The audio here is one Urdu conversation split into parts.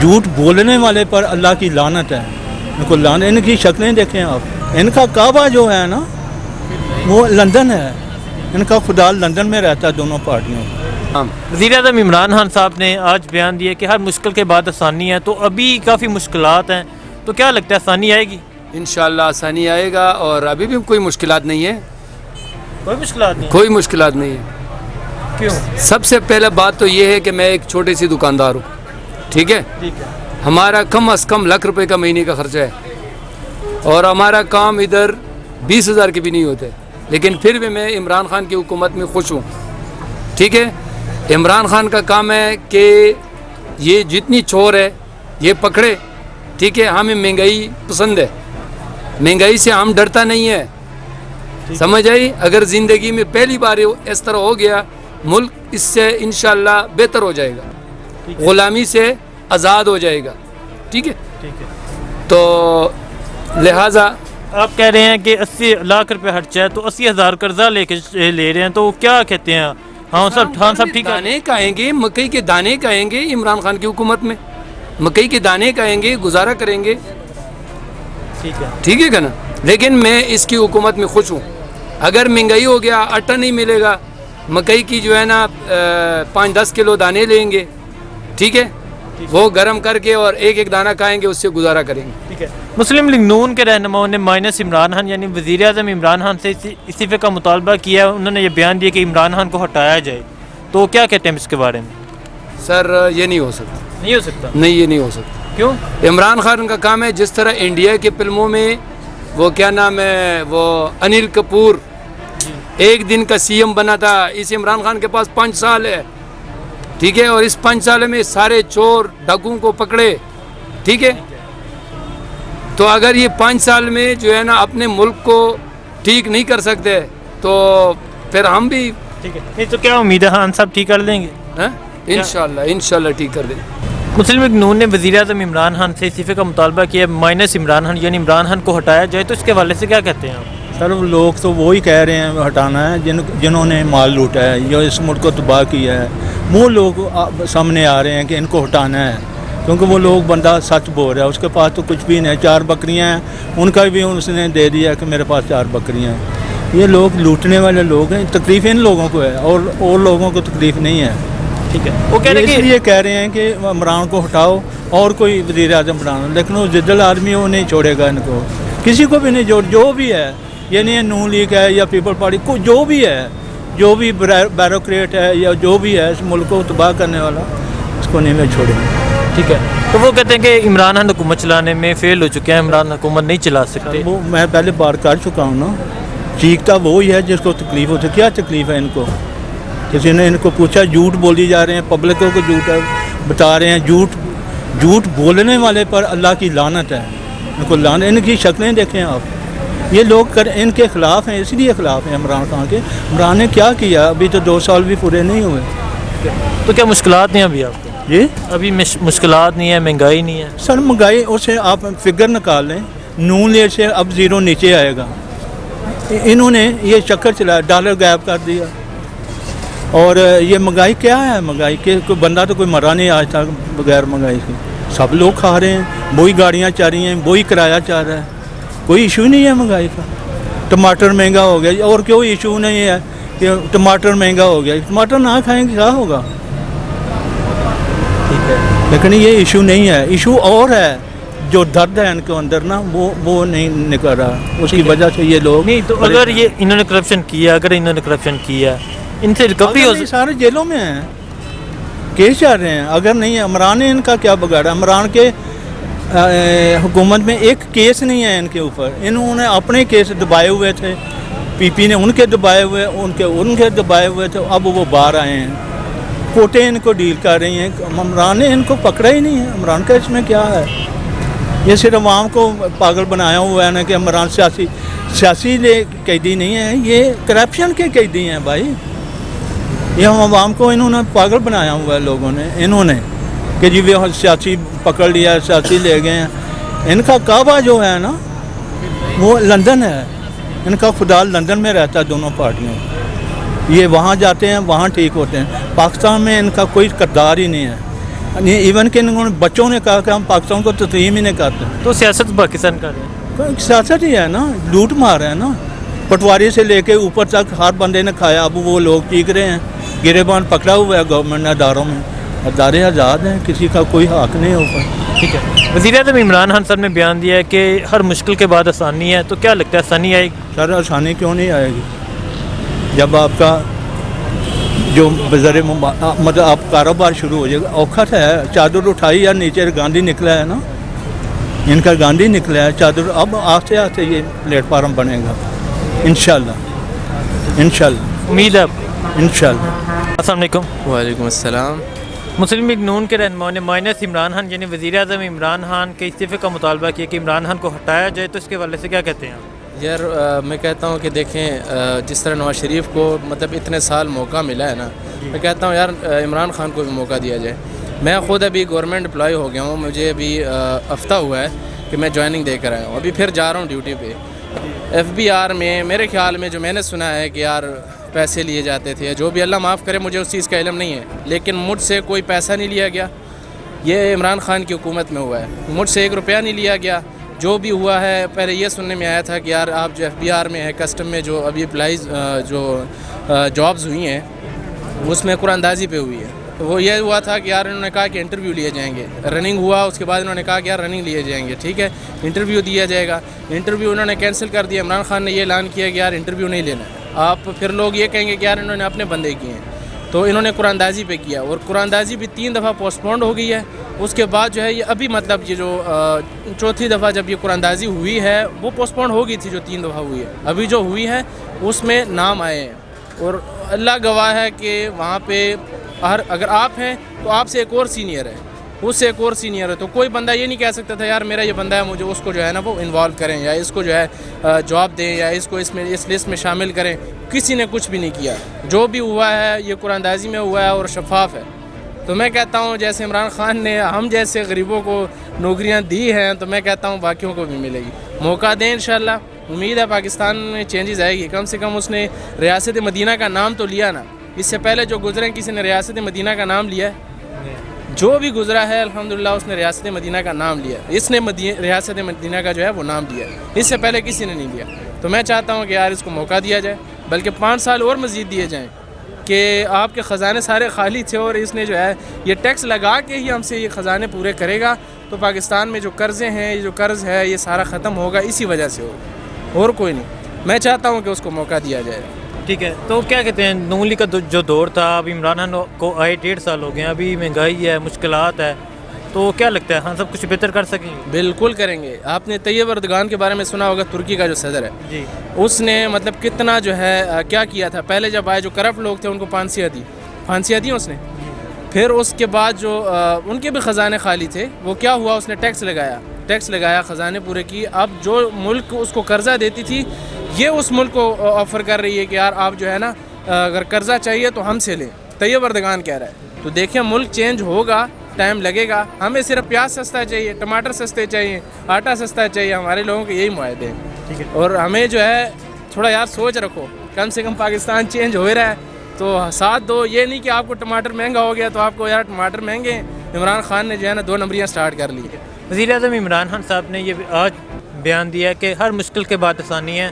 جھوٹ بولنے والے پر اللہ کی لعنت ہے. ان کو لعنت. ان کی شکلیں دیکھیں آپ. ان کا کعبہ جو ہے نا وہ لندن ہے. ان کا خدا لندن میں رہتا ہے دونوں پارٹیوں. وزیر اعظم عمران خان صاحب نے آج بیان دیا کہ ہر مشکل کے بعد آسانی ہے، تو ابھی کافی مشکلات ہیں، تو کیا لگتا ہے آسانی آئے گی؟ انشاءاللہ آسانی آئے گا، اور ابھی بھی کوئی مشکلات نہیں ہے. کوئی مشکلات نہیں؟ کوئی مشکلات نہیں ہے. کیوں؟ سب سے پہلے بات تو یہ ہے کہ میں ایک چھوٹی سی دکاندار ہوں. ٹھیک ہے. ہمارا کم از کم لاکھ روپے کا مہینے کا خرچہ ہے، اور ہمارا کام ادھر 20,000 کے بھی نہیں ہوتے، لیکن پھر بھی میں عمران خان کی حکومت میں خوش ہوں. ٹھیک ہے. عمران خان کا کام ہے کہ یہ جتنی چور ہے یہ پکڑے. ٹھیک ہے. ہمیں مہنگائی پسند ہے، مہنگائی سے ہم ڈرتا نہیں ہے. سمجھ آئی؟ اگر زندگی میں پہلی بار اس طرح ہو گیا، ملک اس سے انشاءاللہ بہتر ہو جائے گا، غلامی سے آزاد ہو جائے گا. ٹھیک ہے. تو لہٰذا آپ کہہ رہے ہیں کہ 80 لاکھ روپے خرچہ ہے، تو 80,000 قرضہ لے رہے ہیں، تو کیا کہتے ہیں؟ ہاں سب ٹھیک ہے. دانے کہیں گے، مکئی کے دانے کہیں گے عمران خان کی حکومت میں، مکئی کے دانے کہیں گے، گزارا کریں گے. ٹھیک ہے نا. لیکن میں اس کی حکومت میں خوش ہوں. اگر مہنگائی ہو گیا، آٹا نہیں ملے گا، مکئی کی جو ہے نا 5-10 کلو دانے لیں گے. ٹھیک ہے. وہ گرم کر کے اور ایک دانہ کھائیں گے، اس سے گزارا کریں گے. ٹھیک ہے. مسلم لیگ نون کے رہنماؤں نے مائنس عمران خان یعنی وزیر اعظم عمران خان سے استعفے کا مطالبہ کیا ہے. انہوں نے یہ بیان دیا کہ عمران خان کو ہٹایا جائے، تو کیا کہتے ہیں اس کے بارے میں؟ سر یہ نہیں ہو سکتا. نہیں ہو سکتا؟ نہیں، یہ نہیں ہو سکتا. کیوں؟ عمران خان کا کام ہے جس طرح انڈیا کی فلموں میں وہ کیا نام ہے، وہ انل کپور ایک دن کا سی ایم بنا تھا، اس عمران خان کے پاس 5 سال ہے. ٹھیک ہے. اور اس 5 سال میں سارے چور ڈاکوؤں کو پکڑے. ٹھیک ہے. تو اگر یہ 5 سال میں جو ہے نا اپنے ملک کو ٹھیک نہیں کر سکتے، تو پھر ہم بھی ٹھیک ہے. نہیں تو کیا امید ہے خان صاحب ٹھیک کر دیں گے؟ انشاءاللہ ٹھیک کر دیں. مسلم لیگ نون نے وزیر اعظم عمران خان سے استعفے کا مطالبہ کیا مائنس عمران خان یعنی عمران خان کو ہٹایا جائے، تو اس کے حوالے سے کیا کہتے ہیں آپ؟ سر لوگ تو وہی کہہ رہے ہیں ہٹانا ہے جنہوں نے مال لوٹا ہے یا اس ملک کو تباہ کیا ہے. وہ لوگ سامنے آ رہے ہیں کہ ان کو ہٹانا ہے، کیونکہ وہ لوگ بندہ سچ بول رہا ہے. اس کے پاس تو کچھ بھی نہیں. 4 بکریاں ہیں، ان کا بھی اس نے دے دیا کہ میرے پاس 4 بکریاں ہیں. یہ لوگ لوٹنے والے لوگ ہیں. تکلیف ان لوگوں کو ہے، اور لوگوں کو تکلیف نہیں ہے. ٹھیک ہے. وہ کہہ رہے اس لیے کہہ رہے ہیں کہ عمران کو ہٹاؤ اور کوئی وزیر اعظم بنانا، لیکن وہ ضد العالمی وہ نہیں چھوڑے گا. ان کو کسی کو بھی نہیں جو بھی ہے، یہ نہیں نون لیگ ہے یا پیپل پارٹی کو، جو بھی ہے، جو بھی بیوروکریٹ ہے یا جو بھی ہے اس ملک کو تباہ کرنے والا، اس کو نہیں میں چھوڑیں گا. ٹھیک ہے. تو وہ کہتے ہیں کہ عمران خان حکومت چلانے میں فیل ہو چکے ہیں، عمران حکومت نہیں چلا سکتے. وہ میں پہلے بار کر چکا ہوں نا. چیختا وہی ہے جس کو تکلیف ہوتی ہے. کیا تکلیف ہے ان کو؟ کسی نے ان کو پوچھا؟ جھوٹ بولی جا رہے ہیں، پبلکوں کو جھوٹ بتا رہے ہیں. جھوٹ بولنے والے پر اللہ کی لعنت ہے. ان کو لعنت. ان کی شکلیں دیکھیں آپ. یہ لوگ ان کے خلاف ہیں، اس لیے خلاف ہیں عمران خان کے. عمران نے کیا کیا؟ ابھی تو 2 سال بھی پورے نہیں ہوئے. تو کیا مشکلات نہیں ہیں ابھی آپ کو؟ جی ابھی مشکلات نہیں ہے، مہنگائی نہیں ہے؟ سر مہنگائی اسے آپ فگر نکال لیں. نون لیگ سے اب 0 نیچے آئے گا. انہوں نے یہ چکر چلایا، ڈالر غائب کر دیا. اور یہ مہنگائی کیا ہے؟ مہنگائی کے کوئی بندہ تو کوئی مرا نہیں آج تک بغیر مہنگائی کے. سب لوگ کھا رہے ہیں، وہی گاڑیاں چل رہی ہیں، وہی کرایہ چل رہا ہے. کوئی ایشو نہیں ہے مہنگائی کا. ٹماٹر مہنگا ہو گیا، اور کوئی ایشو نہیں ہے کہ ٹماٹر مہنگا ہو گیا. ٹماٹر نہ کھائیں گے کیا ہوگا؟ ٹھیک ہے. لیکن یہ ایشو نہیں ہے. ایشو اور ہے، جو درد ہے ان کے اندر نا وہ نہیں نکل رہا. اس کی وجہ سے یہ لوگ نہیں. تو اگر یہ انہوں نے کرپشن کیا ان سے ریکوری ہو سکتی؟ سارے جیلوں میں ہیں، کیس چل رہے ہیں. اگر نہیں عمران نے ان کا کیا بگاڑا؟ عمران کے حکومت میں ایک کیس نہیں ہے ان کے اوپر. انہوں نے اپنے کیس دبائے ہوئے تھے، پی پی نے ان کے دبائے ہوئے، ان کے دبائے ہوئے تھے. اب وہ باہر آئے ہیں، کوٹیں ان کو ڈیل کر رہی ہیں. عمران نے ان کو پکڑا ہی نہیں ہے. عمران کا اس میں کیا ہے؟ یہ صرف عوام کو پاگل بنایا ہوا ہے نا کہ عمران سیاسی قیدی نہیں ہے، یہ کرپشن کے قیدی ہیں بھائی. یہ ہم عوام کو انہوں نے پاگل بنایا ہوا ہے لوگوں نے. انہوں نے کہ جی وہ سیاسی پکڑ لیا، سیاسی لے گئے ہیں. ان کا کعبہ جو ہے نا وہ لندن ہے. ان کا خدا لندن میں رہتا ہے دونوں پارٹیوں. یہ وہاں جاتے ہیں، وہاں ٹھیک ہوتے ہیں. پاکستان میں ان کا کوئی کردار ہی نہیں ہے. ایون کہ انہوں نے بچوں نے کہا کہ ہم پاکستان کو تسلیم ہی نہیں کرتے. تو سیاست پاکستان کر رہے ہیں. سیاست ہی ہے نا, لوٹ مار ہے نا, پٹواری سے لے کے اوپر تک ہر بندے نے کھایا. اب وہ لوگ چیخ رہے ہیں, گریبان پکڑا ہوا ہے گورنمنٹ نے اداروں میں. ادارے آزاد ہیں, کسی کا کوئی حق نہیں اوپر. ٹھیک ہے. وزیر اعظم عمران خان صاحب نے بیان دیا ہے کہ ہر مشکل کے بعد آسانی ہے, تو کیا لگتا ہے آسانی آئے گی؟ سر آسانی کیوں نہیں آئے گی جب آپ کا جو بذر مطلب آپ کاروبار شروع ہو جائے گا. اوکھت ہے, چادر اٹھائی یا نیچے گاندھی نکلا ہے نا, ان کا گاندھی نکلا ہے چادر. اب آہستہ آہستہ یہ پلیٹ فارم بنے گا انشاءاللہ, انشاءاللہ امید ہے آپ کو؟ انشاءاللہ. السلام علیکم. وعلیکم السلام. مسلم لیگ نون کے رہنماؤں نے مائنس عمران خان یعنی وزیر اعظم عمران خان کے استعفے کا مطالبہ کیا کہ عمران خان کو ہٹایا جائے, تو اس کے حوالے سے کیا کہتے ہیں آپ؟ یار میں کہتا ہوں کہ دیکھیں جس طرح نواز شریف کو مطلب اتنے سال موقع ملا ہے نا, میں کہتا ہوں یار عمران خان کو بھی موقع دیا جائے. میں خود ابھی گورنمنٹ امپلائی ہو گیا ہوں, مجھے ابھی ہفتہ ہوا ہے کہ میں جوائننگ دے کر آیا ہوں, ابھی پھر جا رہا ہوں ڈیوٹی پہ. FBR میں میرے خیال میں جو میں نے سنا ہے کہ یار پیسے لیے جاتے تھے, جو بھی اللہ معاف کرے مجھے اس چیز کا علم نہیں ہے, لیکن مجھ سے کوئی پیسہ نہیں لیا گیا. یہ عمران خان کی حکومت میں ہوا ہے, مجھ سے 1 روپیہ نہیں لیا گیا. جو بھی ہوا ہے پہلے یہ سننے میں آیا تھا کہ یار آپ جو FBR میں ہے کسٹم میں جو ابھی اپلائیز جو جابز ہوئی ہیں اس میں قرآن اندازی پہ ہوئی ہے. وہ یہ ہوا تھا کہ یار انہوں نے کہا کہ انٹرویو لیے جائیں گے, رننگ ہوا, اس کے بعد انہوں نے کہا کہ یار رننگ لیے جائیں گے, ٹھیک ہے انٹرویو دیا جائے گا. انٹرویو انہوں نے کینسل کر دیا. عمران خان نے یہ اعلان کیا کہ یار انٹرویو نہیں لینا ہے. آپ پھر لوگ یہ کہیں گے کہ یار انہوں نے اپنے بندے کیے ہیں, تو انہوں نے قرآن اندازی پہ کیا, اور قرآن اندازی بھی 3 دفعہ پوسٹ پونڈ ہو گئی ہے. اس کے بعد جو ہے یہ ابھی مطلب یہ جو 4تھی دفعہ جب یہ قرآن اندازی ہوئی ہے وہ پوسٹ پونڈ ہو گئی تھی جو 3 دفعہ ہوئی ہے. ابھی جو ہوئی ہے اس میں نام آئے ہیں, اور اللہ گواہ ہے کہ وہاں پہ اگر آپ ہیں تو آپ سے ایک اور سینئر ہے, اس سے ایک اور سینئر ہے. تو کوئی بندہ یہ نہیں کہہ سکتا تھا یار میرا یہ بندہ ہے مجھے اس کو جو ہے نا وہ انوالو کریں, یا اس کو جو ہے جاب دیں, یا اس کو اس لسٹ میں شامل کریں. کسی نے کچھ بھی نہیں کیا. جو بھی ہوا ہے یہ قرآن اندازی میں ہوا ہے اور شفاف ہے. تو میں کہتا ہوں جیسے عمران خان نے ہم جیسے غریبوں کو نوکریاں دی ہیں, تو میں کہتا ہوں باقیوں کو بھی ملے گی. موقع دیں انشاءاللہ. امید ہے پاکستان میں چینجز آئے گی. کم سے کم اس نے ریاست مدینہ کا نام تو لیا نا. اس سے پہلے جو گزرے کسی نے ریاست مدینہ کا نام لیا ہے؟ جو بھی گزرا ہے الحمدللہ اس نے ریاست مدینہ کا نام لیا. اس نے ریاست مدینہ کا جو ہے وہ نام لیا, اس سے پہلے کسی نے نہیں لیا. تو میں چاہتا ہوں کہ یار اس کو موقع دیا جائے, بلکہ 5 سال اور مزید دیے جائیں کہ آپ کے خزانے سارے خالی تھے, اور اس نے جو ہے یہ ٹیکس لگا کے ہی ہم سے یہ خزانے پورے کرے گا. تو پاکستان میں جو قرضے ہیں, یہ جو قرض ہے یہ سارا ختم ہوگا, اسی وجہ سے ہوگا, اور کوئی نہیں. میں چاہتا ہوں کہ اس کو موقع دیا جائے. ٹھیک ہے. تو کیا کہتے ہیں نون لیگ کا جو دور تھا, اب عمران خان کو آئے 1.5 سال ہو گئے ہیں, ابھی مہنگائی ہے, مشکلات ہے, تو کیا لگتا ہے ہم سب کچھ بہتر کر سکیں گے؟ بالکل کریں گے. آپ نے طیب اردگان کے بارے میں سنا ہوگا, ترکی کا جو صدر ہے جی, اس نے مطلب کتنا جو ہے کیا کیا تھا. پہلے جب آئے جو کرپٹ لوگ تھے ان کو پھانسیاں دی اس نے. پھر اس کے بعد جو ان کے بھی خزانے خالی تھے, وہ کیا ہوا, اس نے ٹیکس لگایا, خزانے پورے کی. اب جو ملک اس کو قرضہ دیتی تھی یہ اس ملک کو آفر کر رہی ہے کہ یار آپ جو ہے نا اگر قرضہ چاہیے تو ہم سے لیں. طیب اردگان کہہ رہا ہے. تو دیکھیں ملک چینج ہوگا, ٹائم لگے گا. ہمیں صرف پیاز سستا چاہیے, ٹماٹر سستے چاہیے, آٹا سستا چاہیے. ہمارے لوگوں کے یہی معاہدے ہیں. ٹھیک ہے. اور ہمیں جو ہے تھوڑا یار سوچ رکھو, کم سے کم پاکستان چینج ہو رہا ہے تو ساتھ دو. یہ نہیں کہ آپ کو ٹماٹر مہنگا ہو گیا تو آپ کو یار ٹماٹر مہنگے ہیں. عمران خان نے جو ہے نا 2 نمبریاں سٹارٹ کر لی. وزیر اعظم عمران خان صاحب نے یہ آج بیان دیا کہ ہر مشکل کے بعد آسانی ہے,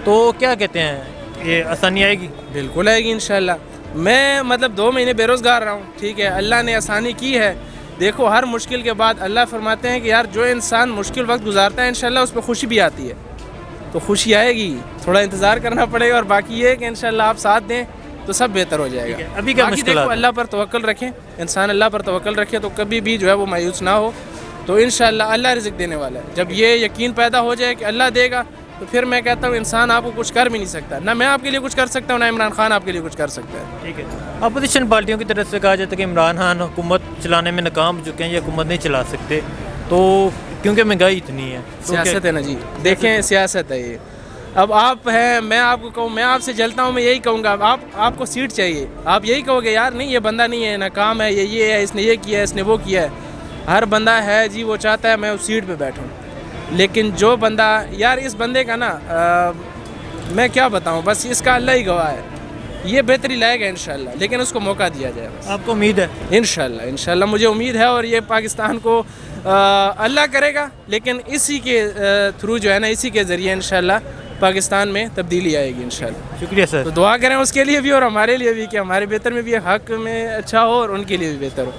تو کیا کہتے ہیں یہ آسانی آئے گی؟ بالکل آئے گی انشاءاللہ. میں مطلب 2 مہینے بے روزگار رہا ہوں, ٹھیک ہے, اللہ نے آسانی کی ہے. دیکھو ہر مشکل کے بعد اللہ فرماتے ہیں کہ یار جو انسان مشکل وقت گزارتا ہے انشاءاللہ اس پہ خوشی بھی آتی ہے. تو خوشی آئے گی, تھوڑا انتظار کرنا پڑے گا, اور باقی یہ ہے کہ انشاءاللہ آپ ساتھ دیں تو سب بہتر ہو جائے گا. ابھی کیا مشکلات؟ اللہ پر توکل رکھیں, انسان اللہ پر توکل رکھے تو کبھی بھی جو ہے وہ مایوس نہ ہو. تو انشاءاللہ اللہ رزق دینے والا ہے. جب یہ یقین پیدا ہو جائے کہ اللہ دے گا, تو پھر میں کہتا ہوں انسان آپ کو کچھ کر بھی نہیں سکتا. نہ میں آپ کے لیے کچھ کر سکتا ہوں, نہ عمران خان آپ کے لیے کچھ کر سکتا ہے. ٹھیک ہے. اپوزیشن پارٹیوں کی طرف سے کہا جاتا ہے کہ عمران خان حکومت چلانے میں ناکام ہو چکے ہیں, یہ حکومت نہیں چلا سکتے, تو کیونکہ مہنگائی اتنی ہے. سیاست ہے نا جی, دیکھیں سیاست ہے یہ. اب آپ ہیں, میں آپ کو کہوں, میں آپ سے جلتا ہوں, میں یہی کہوں گا آپ کو سیٹ چاہیے, آپ یہی کہو گے یار نہیں یہ بندہ نہیں ہے, ناکام ہے, یہ ہے, اس نے یہ کیا ہے, اس نے وہ کیا ہے. ہر بندہ ہے جی وہ چاہتا ہے میں اس سیٹ پہ بیٹھوں, لیکن جو بندہ یار اس بندے کا نا میں کیا بتاؤں, بس اس کا اللہ ہی گواہ ہے. یہ بہتری لائے گا انشاءاللہ، لیکن اس کو موقع دیا جائے بس. آپ کو امید ہے؟ انشاءاللہ مجھے امید ہے، اور یہ پاکستان کو اللہ کرے گا، لیکن اسی کے تھرو جو ہے نا، اسی کے ذریعے انشاءاللہ پاکستان میں تبدیلی آئے گی انشاءاللہ. شکریہ سر. تو دعا کریں اس کے لیے بھی اور ہمارے لیے بھی، کہ ہمارے بہتر میں بھی حق میں اچھا ہو اور ان کے لیے بھی بہتر ہو.